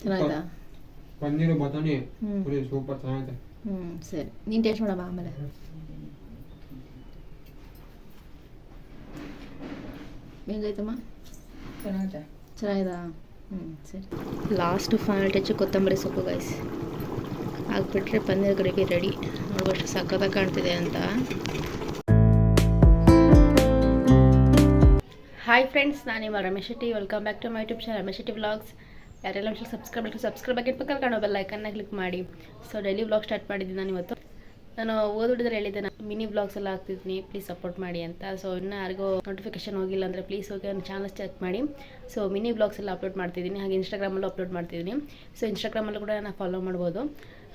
ಚೆನ್ನಾಯ್ತಾ? ಪನ್ನೀರು ಬಟಾಣಿ ಪುರಿ ಸೂಪರ್ ಚೆನ್ನಾಗಿದೆ. ಸರಿ, ನೀನು ಟೇಸ್ಟ್ ಮಾಡಮ್ಮ ಆಮೇಲೆ. ಹೆಂಗೈತಮ್ಮ? ಚೆನ್ನಾಗಿದಾ? ಸರಿ. ಲಾಸ್ಟು ಫೈನಲ್ ಟಚ್ ಕೊತ್ತಂಬರಿ ಸೊಪ್ಪು ಗೈಸ್ ಹಾಕ್ಬಿಟ್ರೆ ಪನ್ನೀರ್ ಗ್ರೇವಿ ರೆಡಿ. ನೋಡುವಷ್ಟು ಸಕ್ಕತ್ತಾಗಿ ಕಾಣ್ತಿದೆ ಅಂತ. ಹಾಯ್ ಫ್ರೆಂಡ್ಸ್, ನಾನು ನಿಮ್ಮ Ramesh Shetty. Welcome back to my YouTube channel Ramesh Shetty vlogs. ಯಾರೆಲ್ಲ ಸಬ್ಸ್ಕ್ರೈಬ್ ಆಗಿ ಪಕ್ಕದಲ್ಲಿ ಕಾಣೋ ಬೆಲ್ ಐಕನ್ನ ಕ್ಲಿಕ್ ಮಾಡಿ. ಸೊ ಡೈಲಿ ವ್ಲಾಗ್ ಸ್ಟಾರ್ಟ್ ಮಾಡಿದ್ದೀನಿ ನಾನು ಇವತ್ತು. ನಾನು ಓದಿದ್ರೆ ಹೇಳಿದ್ದೆ ಮಿನಿ ವ್ಲಾಗ್ಸ್ ಎಲ್ಲ ಹಾಕ್ತಿದ್ದೀನಿ, ಪ್ಲೀಸ್ ಸಪೋರ್ಟ್ ಮಾಡಿ ಅಂತ. ಸೊ ಇನ್ನೂ ಯಾರಿಗೂ ನೋಟಿಫಿಕೇಶನ್ ಹೋಗಿಲ್ಲ ಅಂದರೆ ಪ್ಲೀಸ್ ಹೋಗಿ ನನ್ನ ಚಾನಲ್ ಚೆಕ್ ಮಾಡಿ. ಸೊ ಮಿನಿ ವ್ಲಾಗ್ಸ್ ಎಲ್ಲ ಅಪ್ಲೋಡ್ ಮಾಡ್ತಿದ್ದೀನಿ, ಹಾಗೆ ಇನ್ಸ್ಟಾಗ್ರಾಮಲ್ಲೂ ಅಪ್ಲೋಡ್ ಮಾಡ್ತಿದ್ದೀನಿ. ಸೊ ಇನ್ಸ್ಟಾಗ್ರಾಮಲ್ಲೂ ಕೂಡ ನಾನು ಫಾಲೋ ಮಾಡ್ಬೋದು.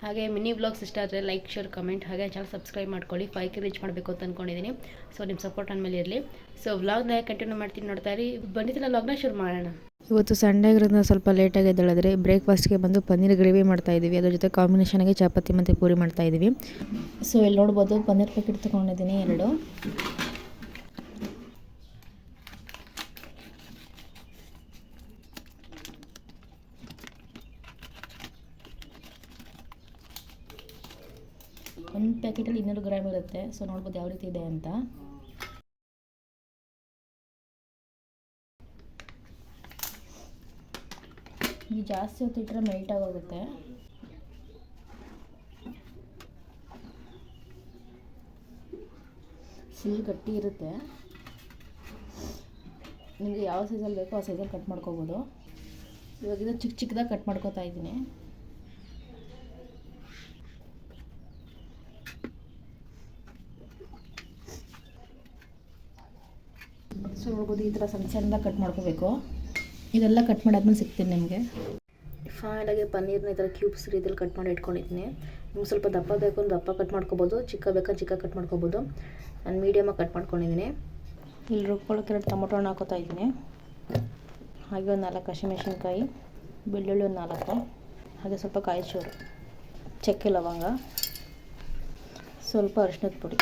ಹಾಗೆ ಮಿನಿ ವ್ಲಾಗ್ಸ್ ಇಷ್ಟ ಆದರೆ ಲೈಕ್, ಶೇರ್, ಕಮೆಂಟ್, ಹಾಗೆ ಚಾನಲ್ ಸಬ್ಸ್ಕ್ರೈಬ್ ಮಾಡ್ಕೊಳ್ಳಿ. 5K ರೀಚ್ ಮಾಡಬೇಕು ಅಂತ ಅಂದ್ಕೊಂಡಿದ್ದೀನಿ. ಸೊ ನಿಮ್ಮ ಸಪೋರ್ಟ್ ನನ್ನ ಮೇಲೆ ಇರಲಿ. ಸೊ ವ್ಲಾಗ್ನ ಕಂಟಿನ್ಯೂ ಮಾಡ್ತೀನಿ, ನೋಡ್ತಾ ಇರಿ. ಬಂದಿದ್ದೆಲ್ಲ ವ್ಲಾಗ್ನ ಶುರು ಮಾಡೋಣ. ಇವತ್ತು ಸಂಡೇ ಆಗಿರೋದ್ರಿಂದ ಸ್ವಲ್ಪ ಲೇಟಾಗಿ ಎದ್ದೇಳಿದ್ರೆ ಬ್ರೇಕ್ಫಾಸ್ಟ್ಗೆ ಬಂದು ಪನ್ನೀರ್ ಗ್ರೇವಿ ಮಾಡ್ತಾಯಿದ್ದೀವಿ. ಅದ್ರ ಜೊತೆ ಕಾಂಬಿನೇಷನ್ಗೆ ಚಪಾತಿ ಮತ್ತು ಪೂರಿ ಮಾಡ್ತಾಯಿದ್ದೀವಿ. ಸೊ ಇಲ್ಲಿ ನೋಡ್ಬೋದು ಪನ್ನೀರ್ ಪ್ಯಾಕೆಟ್ ತೊಗೊಂಡಿದ್ದೀನಿ 2. ಒಂದು ಪ್ಯಾಕೆಟಲ್ಲಿ 200 ಗ್ರಾಮ್ ಇರುತ್ತೆ. ಸೊ ನೋಡ್ಬೋದು ಯಾವ ರೀತಿ ಇದೆ ಅಂತ. ಈ ಜಾಸ್ತಿ ಹೊತ್ತು ಇಟ್ಟರೆ ಮೆಲ್ಟ್ ಆಗೋಗುತ್ತೆ. ಫುಲ್ ಗಟ್ಟಿ ಇರುತ್ತೆ. ನಿಮಗೆ ಯಾವ ಸೈಜಲ್ಲಿ ಬೇಕೋ ಆ ಸೈಜಲ್ಲಿ ಕಟ್ ಮಾಡ್ಕೋಬೋದು. ಇವಾಗ ಇದು ಚಿಕ್ಕದಾಗಿ ಕಟ್ ಮಾಡ್ಕೋತಾ ಇದ್ದೀನಿ. ಸೊ ನೋಡ್ಬೋದು ಈ ಥರ ಸಣ್ಣದಾಗಿ ಕಟ್ ಮಾಡ್ಕೋಬೇಕು. ಇದೆಲ್ಲ ಕಟ್ ಮಾಡಾದ್ಮೇಲೆ ಸಿಗ್ತೀನಿ ನಿಮಗೆ. ಫೈನಲಾಗಿ ಪನ್ನೀರ್ನ ಈ ಥರ ಕ್ಯೂಬ್ಸ್ ರೀತಿಯಲ್ಲಿ ಕಟ್ ಮಾಡಿ ಇಟ್ಕೊಂಡಿದ್ದೀನಿ. ನಿಮ್ಗೆ ಸ್ವಲ್ಪ ದಪ್ಪ ಬೇಕು ಅಂದ್ರೆ ದಪ್ಪ ಕಟ್ ಮಾಡ್ಕೊಬೋದು, ಚಿಕ್ಕ ಬೇಕಂದ್ರೆ ಚಿಕ್ಕ ಕಟ್ ಮಾಡ್ಕೊಬೋದು. ನಾನು ಮೀಡಿಯಮಾಗಿ ಕಟ್ ಮಾಡ್ಕೊಂಡಿದ್ದೀನಿ. ಇಲ್ಲಿ ರುಬ್ಕೊಳ್ಳೋಕೆ 2 ಟೊಮೊಟೊ ಹಣ್ಣು ಹಾಕೋತಾ ಇದ್ದೀನಿ. ಹಾಗೆ ಒಂದು 4 ಹಸಿಮೆಣಸಿನ್ಕಾಯಿ, ಬೆಳ್ಳುಳ್ಳಿ ಒಂದು 4, ಹಾಗೆ ಸ್ವಲ್ಪ ಕಾಯಿ ಚೂರು, ಚಕ್ಕೆ ಲವಂಗ, ಸ್ವಲ್ಪ ಅರಿಶಿಣದ ಪುಡಿ,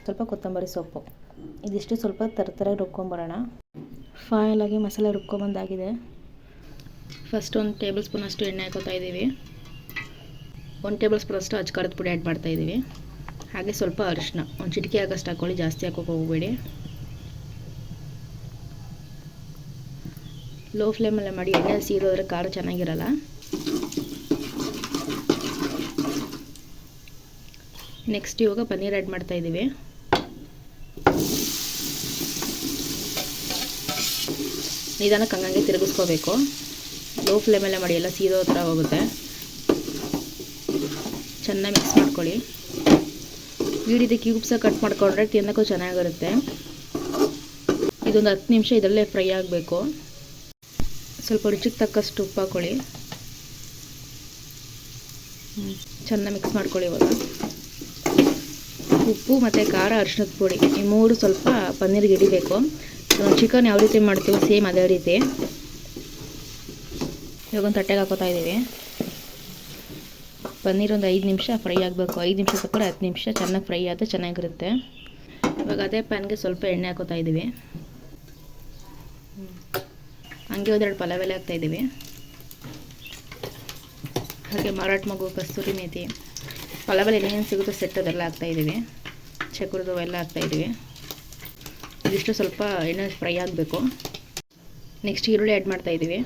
ಸ್ವಲ್ಪ ಕೊತ್ತಂಬರಿ ಸೊಪ್ಪು. ಇದಿಷ್ಟು ಸ್ವಲ್ಪ ತರತರಾಗಿ ರುಬ್ಕೊಂಬರೋಣ. ಫೈನಲಾಗಿ ಮಸಾಲೆ ರುಬ್ಕೊಂಬಂದಾಗಿದೆ. ಫಸ್ಟ್ 1 ಟೇಬಲ್ ಸ್ಪೂನ್ ಅಷ್ಟು ಎಣ್ಣೆ ಹಾಕೋತಾ ಇದ್ದೀವಿ. 1 ಟೇಬಲ್ ಸ್ಪೂನ್ ಅಷ್ಟು ಅಚ್ಕಾರದ ಪುಡಿ ಆ್ಯಡ್ ಮಾಡ್ತಾ ಇದ್ದೀವಿ. ಹಾಗೆ ಸ್ವಲ್ಪ ಅರಿಶಿನ, 1 ಚಿಟಿಕೆ ಆಗೋಷ್ಟು ಹಾಕ್ಕೊಳ್ಳಿ, ಜಾಸ್ತಿ ಹಾಕೋಕೆ ಹೋಗಬೇಡಿ. ಲೋ ಫ್ಲೇಮಲ್ಲೇ ಮಾಡಿ, ಎಣ್ಣೆ ಸೀದೋದ್ರೆ ಖಾರ ಚೆನ್ನಾಗಿರಲ್ಲ. ನೆಕ್ಸ್ಟ್ ಇವಾಗ ಪನ್ನೀರ್ ಆ್ಯಡ್ ಮಾಡ್ತಾ ಇದ್ದೀವಿ. ನಿಧಾನಕ್ಕೆ ಹಂಗಂಗೆ ತಿರುಗಿಸ್ಕೋಬೇಕು. ಲೋ ಫ್ಲೇಮಲ್ಲೇ ಮಾಡಿ, ಎಲ್ಲ ಸೀದೋ ಥರ ಹೋಗುತ್ತೆ. ಚೆನ್ನಾಗಿ ಮಿಕ್ಸ್ ಮಾಡ್ಕೊಳ್ಳಿ. ಈ ರೀತಿ ಕ್ಯೂಬ್ಸಾಗಿ ಕಟ್ ಮಾಡ್ಕೊಂಡ್ರೆ ತಿನ್ನೋಕ್ಕೂ ಚೆನ್ನಾಗಿರುತ್ತೆ. ಇದೊಂದು 10 ನಿಮಿಷ ಇದರಲ್ಲೇ ಫ್ರೈ ಆಗಬೇಕು. ಸ್ವಲ್ಪ ರುಚಿಗೆ ತಕ್ಕಷ್ಟು ಉಪ್ಪು ಹಾಕ್ಕೊಳ್ಳಿ. ಚೆನ್ನಾಗಿ ಮಿಕ್ಸ್ ಮಾಡ್ಕೊಳ್ಳಿ. ಇವಾಗ ಉಪ್ಪು ಮತ್ತು ಖಾರ, ಅರಿಶಿಣದ ಪುಡಿ ಈ 3 ಸ್ವಲ್ಪ ಪನ್ನೀರಿಗೆ ಹಿಡಿಬೇಕು. ಚಿಕನ್ ಯಾವ ರೀತಿ ಮಾಡ್ತೀವಿ ಸೇಮ್ ಅದೇ ರೀತಿ. ಇವಾಗ ಒಂದು ತಟ್ಟೆಗೆ ಹಾಕೋತಾ ಇದ್ದೀವಿ. ಪನ್ನೀರ್ ಒಂದು 5 ನಿಮಿಷ ಫ್ರೈ ಆಗಬೇಕು. 5 ನಿಮಿಷ ತಪ್ಪರೆ 10 ನಿಮಿಷ ಚೆನ್ನಾಗಿ ಫ್ರೈ ಆದರೆ ಚೆನ್ನಾಗಿರುತ್ತೆ. ಇವಾಗ ಅದೇ ಪ್ಯಾನ್ಗೆ ಸ್ವಲ್ಪ ಎಣ್ಣೆ ಹಾಕೋತಾ ಇದ್ದೀವಿ. ಹಂಗೆ 1-2 ಪಲಾವ್ ಎಲೆ ಹಾಕ್ತಾಯಿದ್ದೀವಿ. ಹಾಗೆ ಮರಾಠ ಮಗು, ಕಸ್ತೂರಿ ಮೇಥಿ, ಪಲಾವ್ ಎಲೆ ಏನೇನು ಸಿಗುತ್ತೋ ಸೆಟ್ ಅದೆಲ್ಲ ಹಾಕ್ತಾಯಿದ್ದೀವಿ. ಚಕ್ರದ್ದು ಎಲ್ಲ ಹಾಕ್ತಾಯಿದ್ದೀವಿ. ಇದಿಷ್ಟು ಸ್ವಲ್ಪ ಎಣ್ಣೆ ಫ್ರೈ ಆಗಬೇಕು. ನೆಕ್ಸ್ಟ್ ಈರುಳ್ಳಿ ಆ್ಯಡ್ ಮಾಡ್ತಾಯಿದ್ದೀವಿ.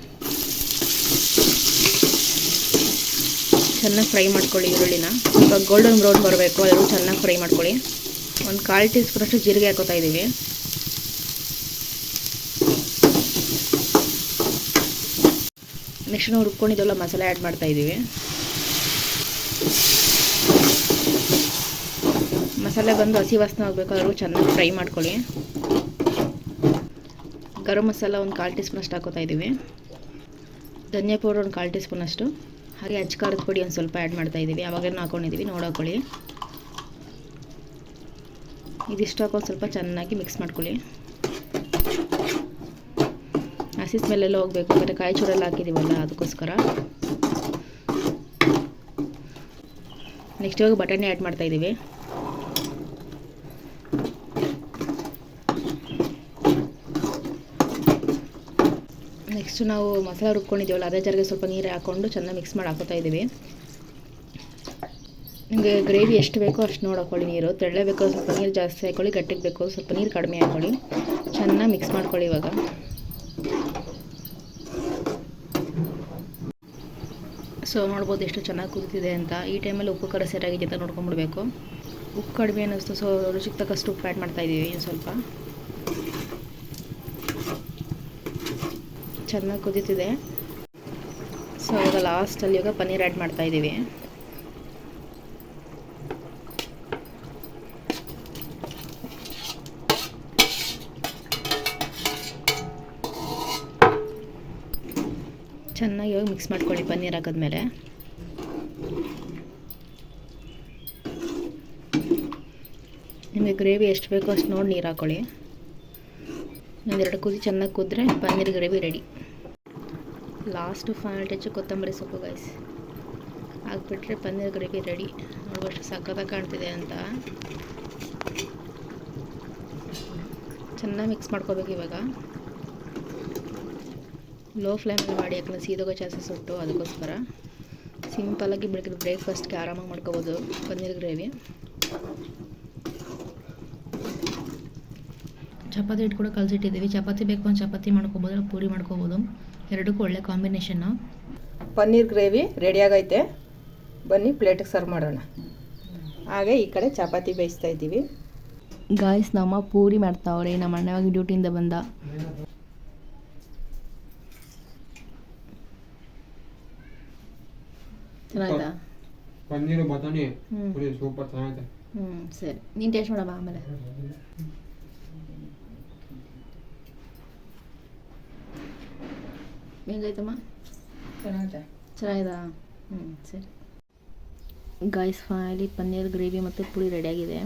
ಚೆನ್ನಾಗಿ ಫ್ರೈ ಮಾಡ್ಕೊಳ್ಳಿ ಈರುಳ್ಳಿನ. ಸ್ವಲ್ಪ ಗೋಲ್ಡನ್ ಬ್ರೌನ್ ಬರಬೇಕು, ಅದನ್ನು ಚೆನ್ನಾಗಿ ಫ್ರೈ ಮಾಡ್ಕೊಳ್ಳಿ. ಒಂದು 1/4 ಟೀ ಸ್ಪೂನ್ ಅಷ್ಟು ಜೀರಿಗೆ ಹಾಕೋತಾ ಇದ್ದೀವಿ. ನೆಕ್ಸ್ಟ್ ನಾವು ರುಬ್ಕೊಂಡಿದ್ದೆಲ್ಲ ಮಸಾಲೆ ಆ್ಯಡ್ ಮಾಡ್ತಾಯಿದ್ದೀವಿ. ಮಸಾಲೆ ಬಂದು ಹಸಿ ವಾಸನೆ ಹೋಗಬೇಕು, ಅದನ್ನು ಚೆನ್ನಾಗಿ ಫ್ರೈ ಮಾಡ್ಕೊಳ್ಳಿ. ಗರಂ ಮಸಾಲ ಒಂದು 1/4 ಟೀ ಸ್ಪೂನ್ ಅಷ್ಟು ಹಾಕೋತಾ ಇದ್ದೀವಿ. ಧನಿಯಾ ಪೌಡರ್ ಒಂದು 1/4 ಟೀ ಸ್ಪೂನ್ ಅಷ್ಟು, ಹಾಗೆ ಅಚ್ಕಾರದ ಪುಡಿ ಒಂದು ಸ್ವಲ್ಪ ಆ್ಯಡ್ ಮಾಡ್ತಾಯಿದ್ದೀವಿ. ಅವಾಗೇನು ಹಾಕ್ಕೊಂಡಿದ್ದೀವಿ ನೋಡಾಕೊಳ್ಳಿ. ಇದಿಷ್ಟು ಹಾಕೊಂಡು ಸ್ವಲ್ಪ ಚೆನ್ನಾಗಿ ಮಿಕ್ಸ್ ಮಾಡ್ಕೊಳ್ಳಿ. ಹಸಿ ಸ್ಮೆಲ್ಲೆಲ್ಲ ಹೋಗಬೇಕು, ಮತ್ತು ಕಾಯಿ ಚೂರೆಲ್ಲ ಹಾಕಿದ್ದೀವಲ್ಲ ಅದಕ್ಕೋಸ್ಕರ. ನೆಕ್ಸ್ಟ್ ಇವಾಗ ಬಟಾಣಿ ಆ್ಯಡ್ ಮಾಡ್ತಾಯಿದ್ದೀವಿ. ನೆಕ್ಸ್ಟ್ ನಾವು ಮಸಾಲ ರುಬ್ಕೊಂಡಿದ್ದೀವಲ್ಲ ಅದೇ ಜಾರಿಗೆ ಸ್ವಲ್ಪ ನೀರು ಹಾಕ್ಕೊಂಡು ಚೆನ್ನಾಗಿ ಮಿಕ್ಸ್ ಮಾಡಿ ಹಾಕೋತಾ ಇದ್ದೀವಿ. ನಿಮಗೆ ಗ್ರೇವಿ ಎಷ್ಟು ಬೇಕೋ ಅಷ್ಟು ನೋಡಿ ಹಾಕ್ಕೊಳ್ಳಿ. ನೀರು ತೆಳ್ಳೆ ಬೇಕೋ ಸ್ವಲ್ಪ ನೀರು ಜಾಸ್ತಿ ಹಾಕ್ಕೊಳ್ಳಿ, ಗಟ್ಟಿಗೆ ಬೇಕೋ ಸ್ವಲ್ಪ ನೀರು ಕಡಿಮೆ ಹಾಕ್ಕೊಳ್ಳಿ. ಚೆನ್ನಾಗಿ ಮಿಕ್ಸ್ ಮಾಡ್ಕೊಳ್ಳಿ. ಇವಾಗ ಸೊ ನೋಡ್ಬೋದು ಎಷ್ಟು ಚೆನ್ನಾಗಿ ಕುದಿತಿದೆ ಅಂತ. ಈ ಟೈಮಲ್ಲಿ ಉಪ್ಪು ಖಾರ ಸರಿಯಾಗಿದೆ ಅಂತ ನೋಡ್ಕೊಂಬಿಡ್ಬೇಕು. ಉಪ್ಪು ಕಡಿಮೆ ಅನ್ನಿಸ್ತು, ಸೊ ರುಚಿಗೆ ತಕ್ಕಷ್ಟು ಉಪ್ಪು ಆ್ಯಡ್ ಮಾಡ್ತಾಯಿದ್ದೀವಿ. ಇನ್ನು ಸ್ವಲ್ಪ ಚೆನ್ನಾಗಿ ಕುದೀತಿದೆ. ಸೊ ಇವಾಗ ಲಾಸ್ಟಲ್ಲಿ ಇವಾಗ ಪನ್ನೀರ್ ಆ್ಯಡ್ ಮಾಡ್ತಾಯಿದ್ದೀವಿ. ಚೆನ್ನಾಗಿ ಇವಾಗ ಮಿಕ್ಸ್ ಮಾಡ್ಕೊಳ್ಳಿ. ಪನ್ನೀರ್ ಹಾಕಿದ್ಮೇಲೆ ನಿಮಗೆ ಗ್ರೇವಿ ಎಷ್ಟು ಬೇಕೋ ಅಷ್ಟು ನೋಡಿ ನೀರು ಹಾಕ್ಕೊಳ್ಳಿ. ಒಂದೆರಡು ಕುದಿ ಚೆನ್ನಾಗಿ ಕುದ್ರೆ paneer gravy ready. Last final touch ಕೊತ್ತಂಬರಿ ಸೊಪ್ಪು ಗೈಸ್ ಹಾಕ್ಬಿಟ್ರೆ ಪನ್ನೀರ್ ಗ್ರೇವಿ ರೆಡಿ. ನೋಡುವಷ್ಟು ಸಕ್ಕತ್ತಾಗಿ ಕಾಣ್ತಿದೆ ಅಂತ. ಚೆನ್ನಾಗಿ ಮಿಕ್ಸ್ ಮಾಡ್ಕೋಬೇಕು. ಇವಾಗ ಲೋ ಫ್ಲೇಮಲ್ಲಿ ಮಾಡಿ, ಯಾಕಂದರೆ ಸೀದೋಗೋ ಚಾನ್ಸಸ್ ಉಂಟು. ಅದಕ್ಕೋಸ್ಕರ ಸಿಂಪಲಾಗಿ ಬೆಳಗ್ಗೆ ಬ್ರೇಕ್ಫಾಸ್ಟ್ಗೆ ಆರಾಮಾಗಿ ಮಾಡ್ಕೋಬೋದು ಪನ್ನೀರ್ ಗ್ರೇವಿ. ಚಪಾತಿ ಹಿಟ್ಟು ಕೂಡ ಕಲಸಿಟ್ಟಿದ್ದೀವಿ. ಚಪಾತಿ ಬೇಕು ಒಂದು ಚಪಾತಿ ಮಾಡ್ಕೋಬೋದು, ಪೂರಿ ಮಾಡ್ಕೋಬೋದು. ಎರಡಕ್ಕೂ ಒಳ್ಳೆ ಕಾಂಬಿನೇಷನ್ನು. ಪನ್ನೀರ್ ಗ್ರೇವಿ ರೆಡಿಯಾಗೈತೆ. ಬನ್ನಿ ಪ್ಲೇಟಿಗೆ ಸರ್ವ್ ಮಾಡೋಣ. ಹಾಗೆ ಈ ಕಡೆ ಚಪಾತಿ ಬೇಯಿಸ್ತಾ ಇದ್ದೀವಿ. ಗಾಯ್ಸ್ ನಮ್ಮ ಪೂರಿ ಮಾಡ್ತಾವ್ರೆ. ನಮ್ಮ ಅಣ್ಣವಾಗಿ ಡ್ಯೂಟಿಯಿಂದ ಬಂದ. ಚೆನ್ನಾಯ್ತಾ? ಪನ್ನೀರು ಬಟಾಣಿ ಪುರಿ ಸೂಪರ್ ಚೆನ್ನಾಗೈತೆ. ಸರಿ, ನೀನು ಟೇಸ್ಟ್ ಮಾಡಮ್ಮ ಆಮೇಲೆ. ಹೆಂಗೈತಮ್ಮ? ಚೆನ್ನಾಗಿದಾ? ಸರಿ ಗಾಯ್ಸ್, ಫೈನಲಿ ಪನ್ನೀರ್ ಗ್ರೇವಿ ಮತ್ತು ಪುರಿ ರೆಡಿಯಾಗಿದೆ.